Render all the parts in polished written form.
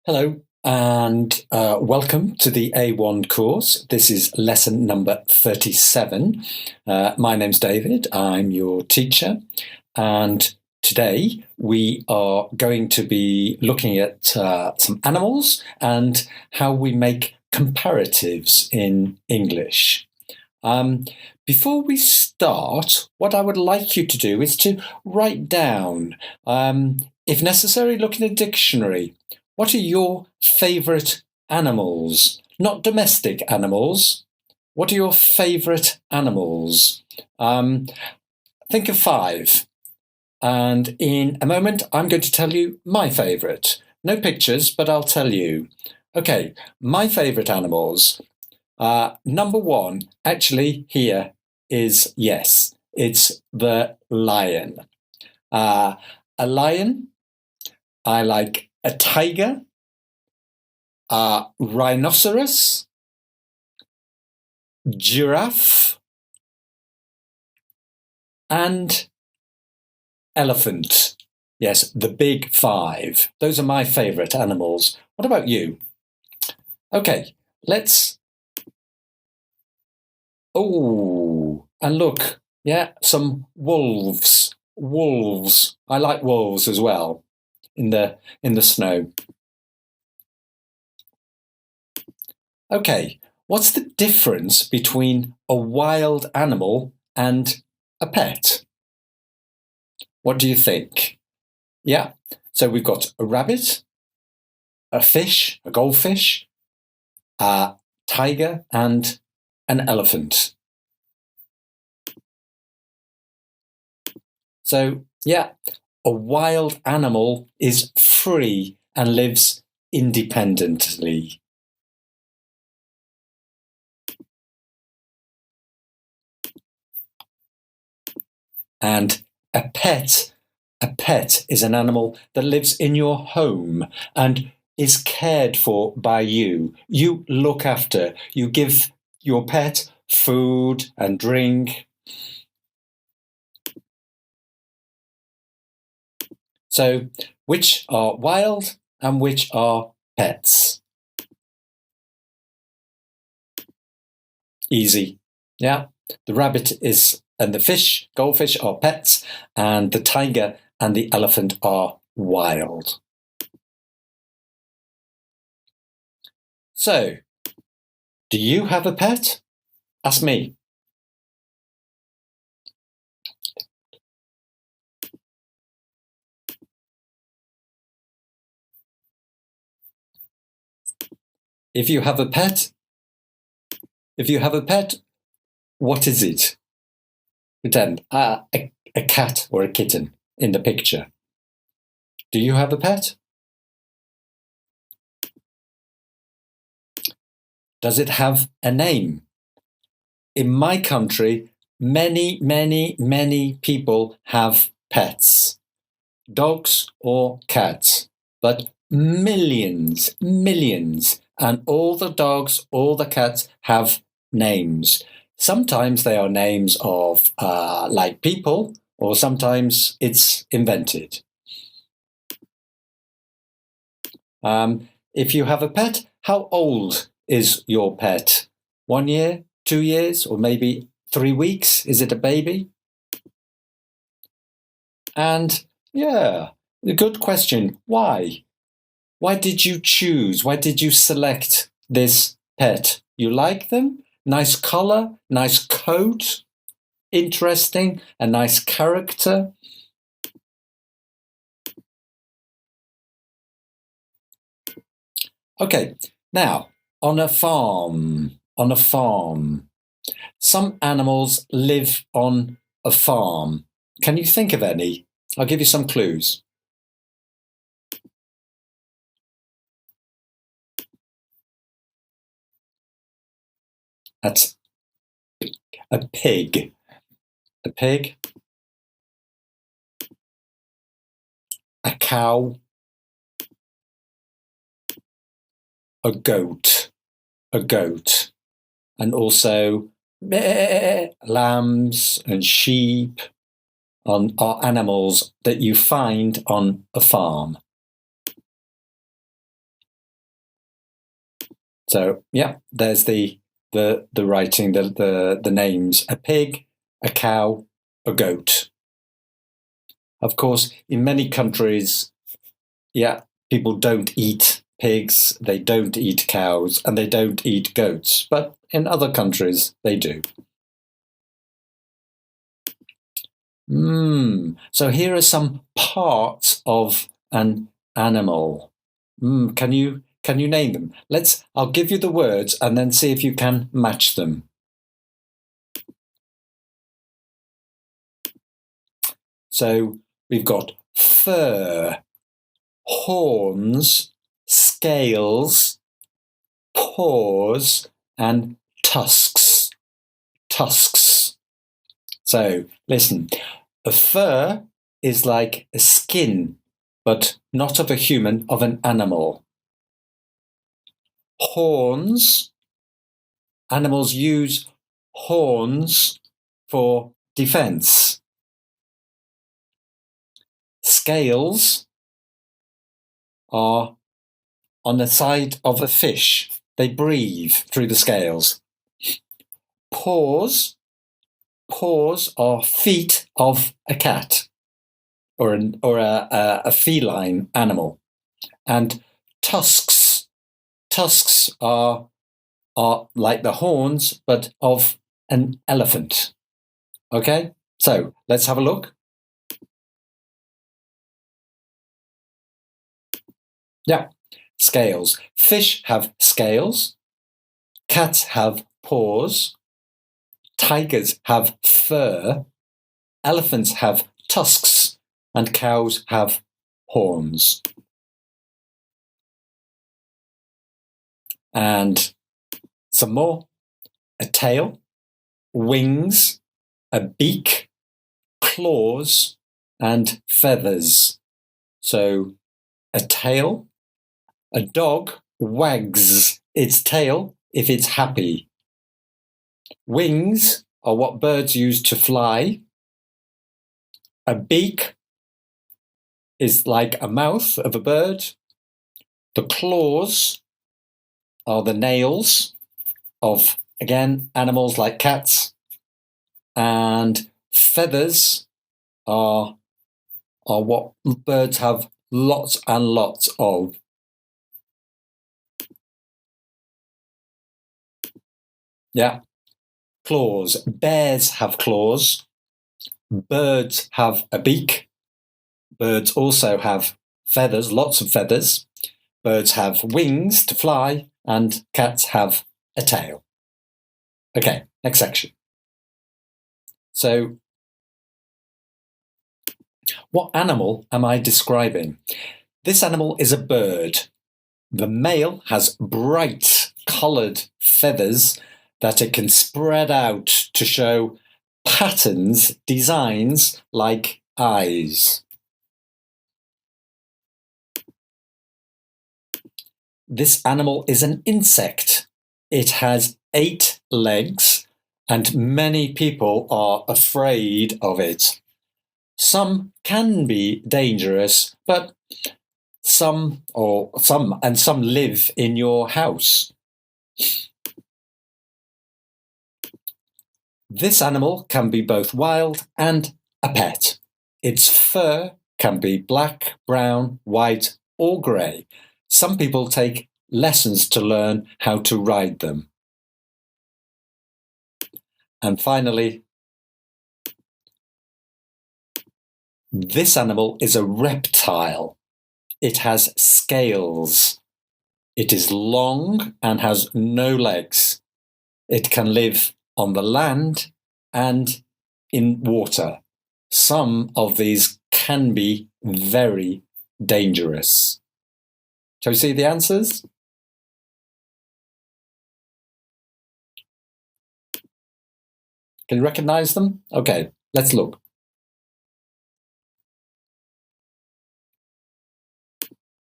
Hello and welcome to the A1 course. This is lesson number 37. My name's David, I'm your teacher, and today we are going to be looking at some animals and how we make comparatives in English. Before we start, what I would like you to do is to write down, if necessary, look in a dictionary. What are your favourite animals? Not domestic animals. What are your favourite animals? Think of 5. And in a moment, I'm going to tell you my favourite. No pictures, but I'll tell you. Okay, my favourite animals. Number 1, actually, here is, yes, it's the lion. A lion, I like a tiger, a rhinoceros, giraffe, and elephant. Yes, the big 5. Those are my favourite animals. What about you? Okay, let's... Oh, and look, yeah, some wolves. Wolves. I like wolves as well in the snow. Okay, what's the difference between a wild animal and a pet? What do you think? Yeah, so we've got a rabbit, a fish, a goldfish, a tiger, and an elephant. So, yeah, a wild animal is free and lives independently. And a pet is an animal that lives in your home and is cared for by you. You look after, you give your pet food and drink. So, which are wild and which are pets? Easy. Yeah. The rabbit is, and the fish, goldfish are pets, and the tiger and the elephant are wild. So, do you have a pet? Ask me. If you have a pet, what is it? Pretend a cat or a kitten in the picture. Do you have a pet? Does it have a name? In my country, many people have pets, dogs or cats, but millions, and all the dogs, all the cats have names. Sometimes they are names of like people, or sometimes it's invented. If you have a pet, how old is your pet? 1 year, 2 years, or maybe 3 weeks? Is it a baby? And yeah, a good question. Why? Why did you choose? Why did you select this pet? You like them? Nice color, nice coat, interesting, a nice character. Okay, now on a farm, some animals live on a farm. Can you think of any? I'll give you some clues. That's a pig. A pig. A cow. A goat. And also Lambs and sheep are animals that you find on a farm. So yeah, there's the writing, the names: a pig, a cow, a goat. Of course, in many countries, yeah, people don't eat pigs, they don't eat cows, and they don't eat goats. But in other countries, they do. So here are some parts of an animal. Can you name them? I'll give you the words and then see if you can match them. So we've got fur, horns, scales, paws, and tusks. Tusks. So listen, a fur is like a skin, but not of a human, of an animal. Horns, animals use horns for defense. Scales are on the side of a fish. They breathe through the scales. Paws are feet of a cat or a feline animal. And tusks are like the horns, but of an elephant. Okay, so let's have a look. Yeah, scales. Fish have scales. Cats have paws. Tigers have fur. Elephants have tusks. And cows have horns. And some more. A tail, wings, a beak, claws, and feathers. So a tail, a dog wags its tail if it's happy. Wings are what birds use to fly. A beak is like a mouth of a bird. The claws are the nails of, again, animals like cats. And feathers are what birds have lots and lots of. Yeah. Claws. Bears have claws. Birds have a beak. Birds also have feathers, lots of feathers. Birds have wings to fly, and cats have a tail. Okay, next section. So, what animal am I describing? This animal is a bird. The male has bright coloured feathers that it can spread out to show patterns, designs like eyes. This animal is an insect. It has 8 legs, and many people are afraid of it. Some can be dangerous, but some live in your house. This animal can be both wild and a pet. Its fur can be black, brown, white, or grey. Some people take lessons to learn how to ride them. And finally, this animal is a reptile. It has scales. It is long and has no legs. It can live on the land and in water. Some of these can be very dangerous. Shall we see the answers? Can you recognize them? Okay, let's look.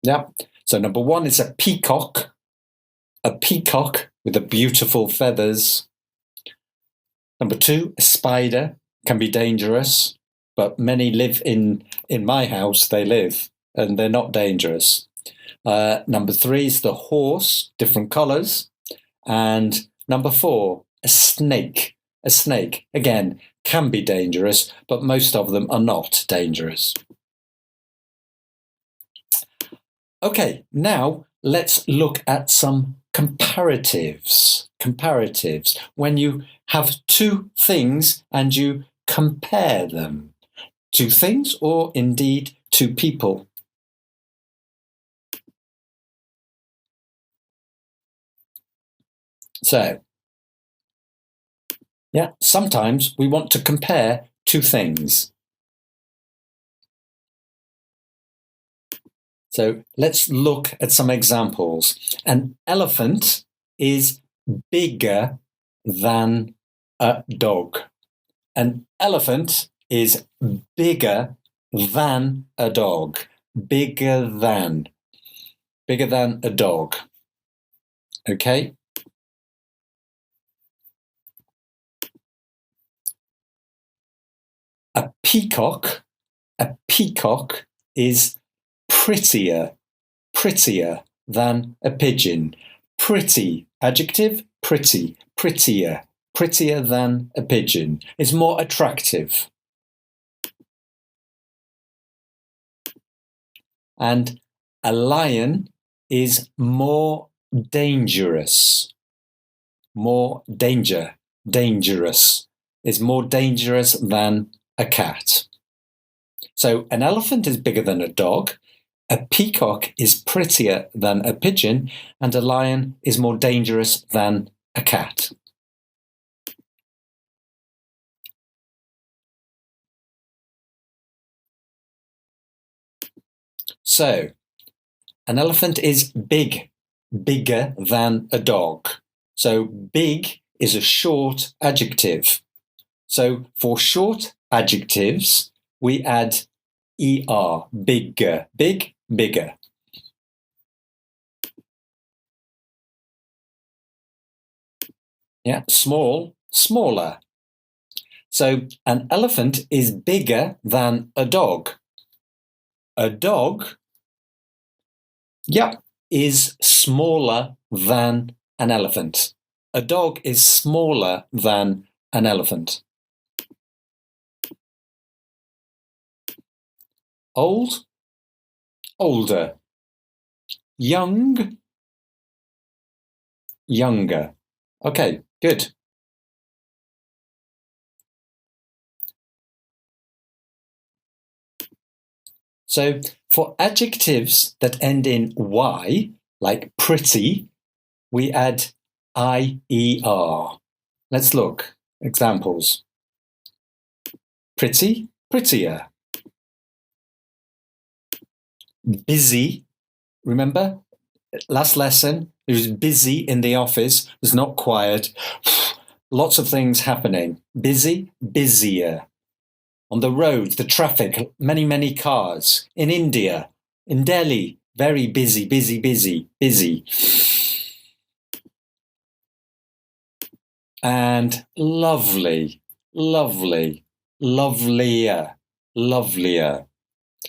Yeah, so number 1 is a peacock with the beautiful feathers. Number 2, a spider can be dangerous, but many live in my house, they live, and they're not dangerous. Number 3 is the horse, different colours. And number 4, a snake. A snake, again, can be dangerous, but most of them are not dangerous. Okay, now let's look at some comparatives. Comparatives, when you have two things and you compare them. Two things or indeed two people. So, yeah, sometimes we want to compare two things. So let's look at some examples. An elephant is bigger than a dog. An elephant is bigger than a dog. Bigger than a dog. Okay? A peacock is prettier than a pigeon. Pretty, adjective, pretty, prettier than a pigeon. Is more attractive. And a lion is more dangerous. Dangerous. Is more dangerous than a cat. So an elephant is bigger than a dog, a peacock is prettier than a pigeon, and a lion is more dangerous than a cat. So, an elephant is bigger than a dog. So big is a short adjective. So for short adjectives, we add er, bigger, bigger. Yeah, small, smaller. So an elephant is bigger than a dog. A dog, is smaller than an elephant. A dog is smaller than an elephant. Old, older. Young, younger. Okay, good. So for adjectives that end in y, like pretty, we add IER. Let's look. Examples. Pretty, prettier. Busy. Remember? Last lesson, it was busy in the office. It was not quiet. Lots of things happening. Busy, busier. On the road, the traffic, many cars. In India, in Delhi, very busy. And lovely, lovelier.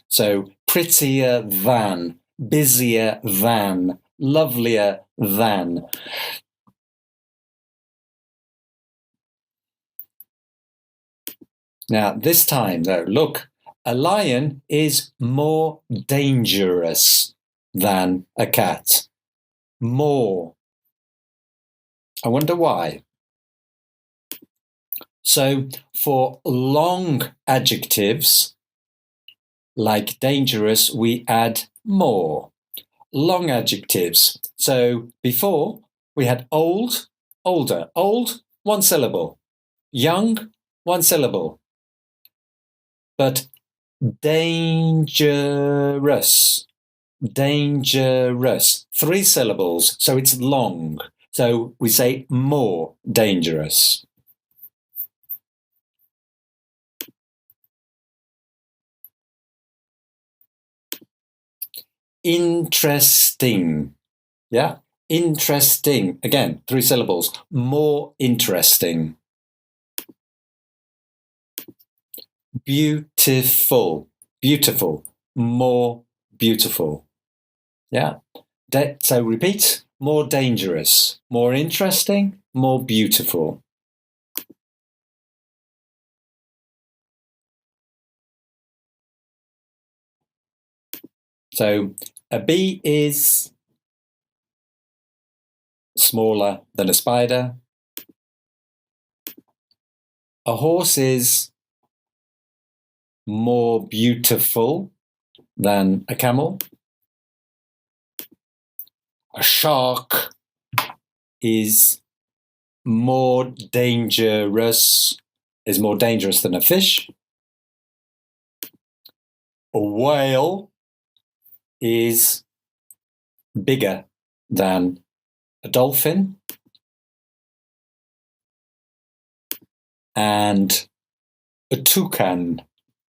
So prettier than, busier than, lovelier than. Now, this time, though, look, a lion is more dangerous than a cat. More. I wonder why. So, for long adjectives, like dangerous, we add more. Long adjectives. So, before, we had old, older. Old, one syllable. Young, one syllable. But dangerous, three syllables, so it's long. So we say more dangerous. Interesting. Yeah, interesting. Again, three syllables. More interesting. beautiful, beautiful, more beautiful. Yeah. So repeat, more dangerous, more interesting, more beautiful. So a bee is smaller than a spider. A horse is more beautiful than a camel. A shark is more dangerous than a fish. A whale is bigger than a dolphin. And a toucan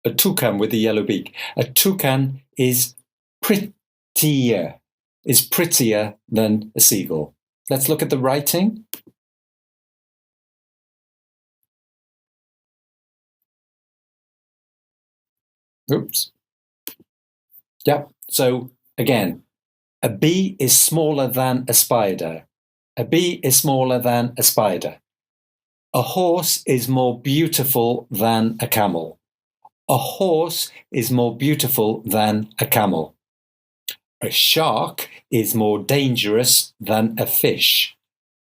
with a yellow beak. A toucan is prettier than a seagull. Let's look at the writing. Oops. Yeah. So again, a bee is smaller than a spider. A bee is smaller than a spider. A horse is more beautiful than a camel. A horse is more beautiful than a camel. A shark is more dangerous than a fish.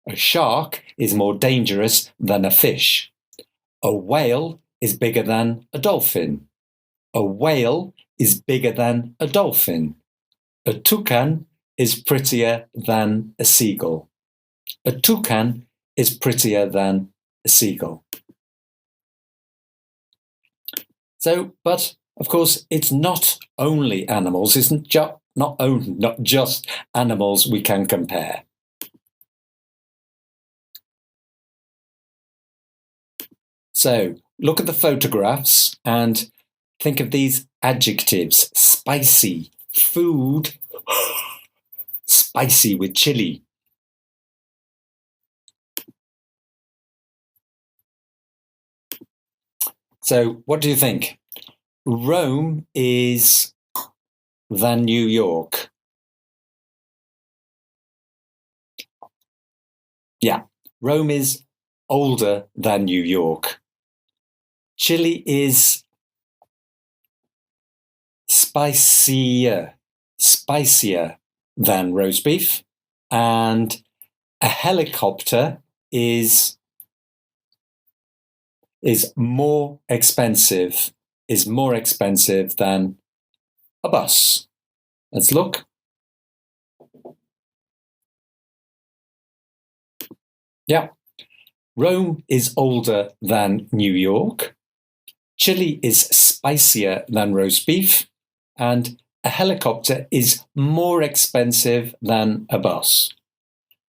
A shark is more dangerous than a fish. A whale is bigger than a dolphin. A whale is bigger than a dolphin. A toucan is prettier than a seagull. A toucan is prettier than a seagull. So, but of course, it's not only animals, not just animals we can compare. So look at the photographs and think of these adjectives: spicy, food, spicy with chili. So what do you think? Rome is than New York. Yeah, Rome is older than New York. Chili is spicier than roast beef. And a helicopter is more expensive than a bus. Let's look. Yeah. Rome is older than New York. Chili is spicier than roast beef. And a helicopter is more expensive than a bus.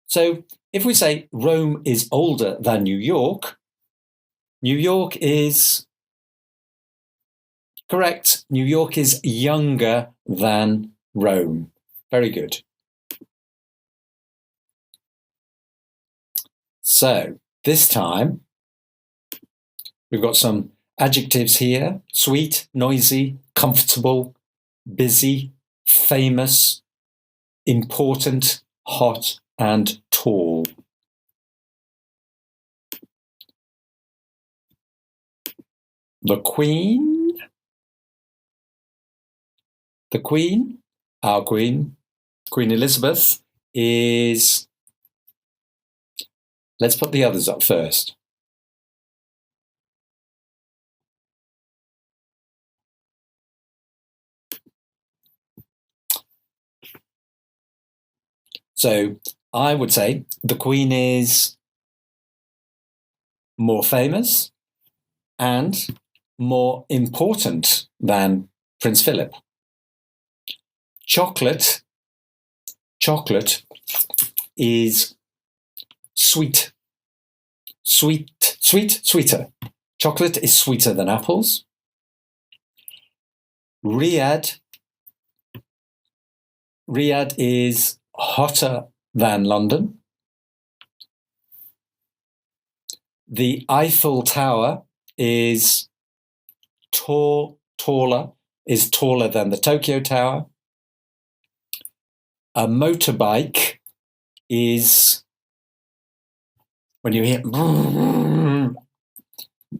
So if we say Rome is older than New York is correct. New York is younger than Rome. Very good. So this time we've got some adjectives here: sweet, noisy, comfortable, busy, famous, important, hot, and tall. The Queen, our Queen, Queen Elizabeth, is... Let's put the others up first. So I would say the Queen is more famous and more important than Prince Philip. Chocolate is sweeter. Chocolate is sweeter than apples. Riyadh is hotter than London. The Eiffel Tower is taller is taller than the Tokyo Tower. A motorbike is, when you hear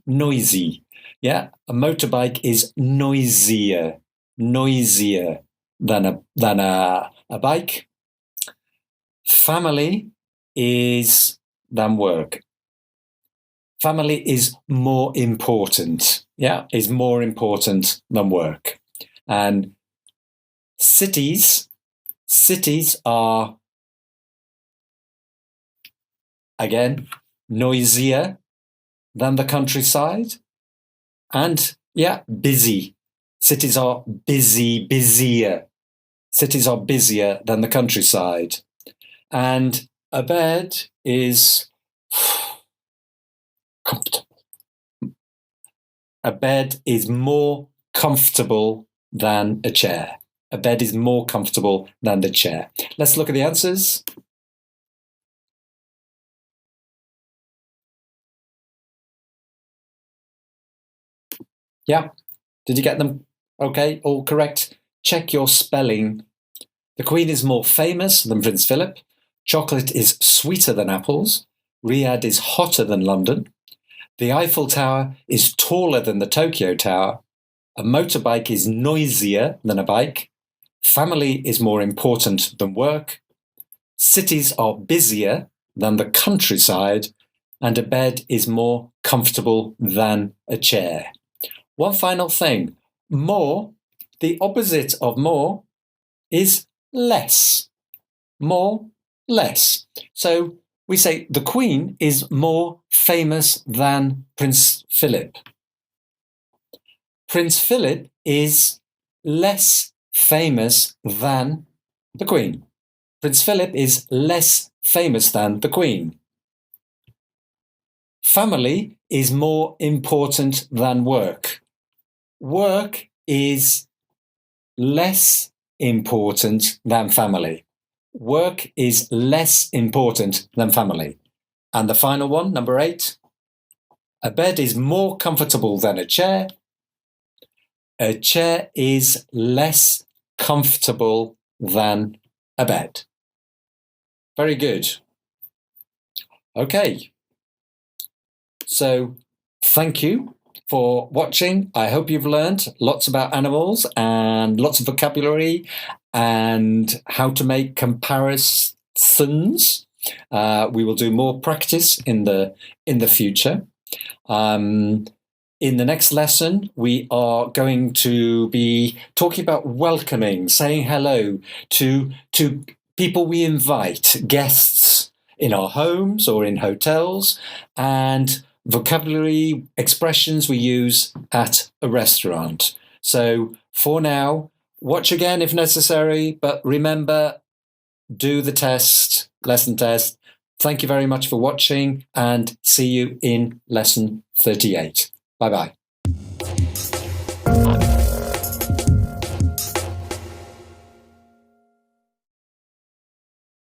noisy, yeah, a motorbike is noisier than a bike. Family is than work. Family is more important, yeah, is more important than work. And cities are, again, noisier than the countryside. And yeah, busy. Cities are busier. Cities are busier than the countryside. And a bed is comfortable. A bed is more comfortable than a chair. A bed is more comfortable than the chair. Let's look at the answers. Yeah, did you get them? Okay, all correct. Check your spelling. The Queen is more famous than Prince Philip. Chocolate is sweeter than apples. Riyadh is hotter than London. The Eiffel Tower is taller than the Tokyo Tower. A motorbike is noisier than a bike. Family is more important than work. Cities are busier than the countryside. And a bed is more comfortable than a chair. One final thing. More, the opposite of more is less. More, less. So we say the Queen is more famous than Prince Philip. Prince Philip is less famous than the Queen. Prince Philip is less famous than the Queen. Family is more important than work. Work is less important than family. Work is less important than family. And the final one, number 8. A bed is more comfortable than a chair. A chair is less comfortable than a bed. Very good. Okay. So thank you for watching. I hope you've learned lots about animals and lots of vocabulary and how to make comparisons. We will do more practice in the future. In the next lesson, we are going to be talking about welcoming, saying hello to people we invite, guests in our homes or in hotels, and vocabulary expressions we use at a restaurant. So for now, watch again if necessary, but remember, do the test, lesson test. Thank you very much for watching, and see you in lesson 38. Bye-bye.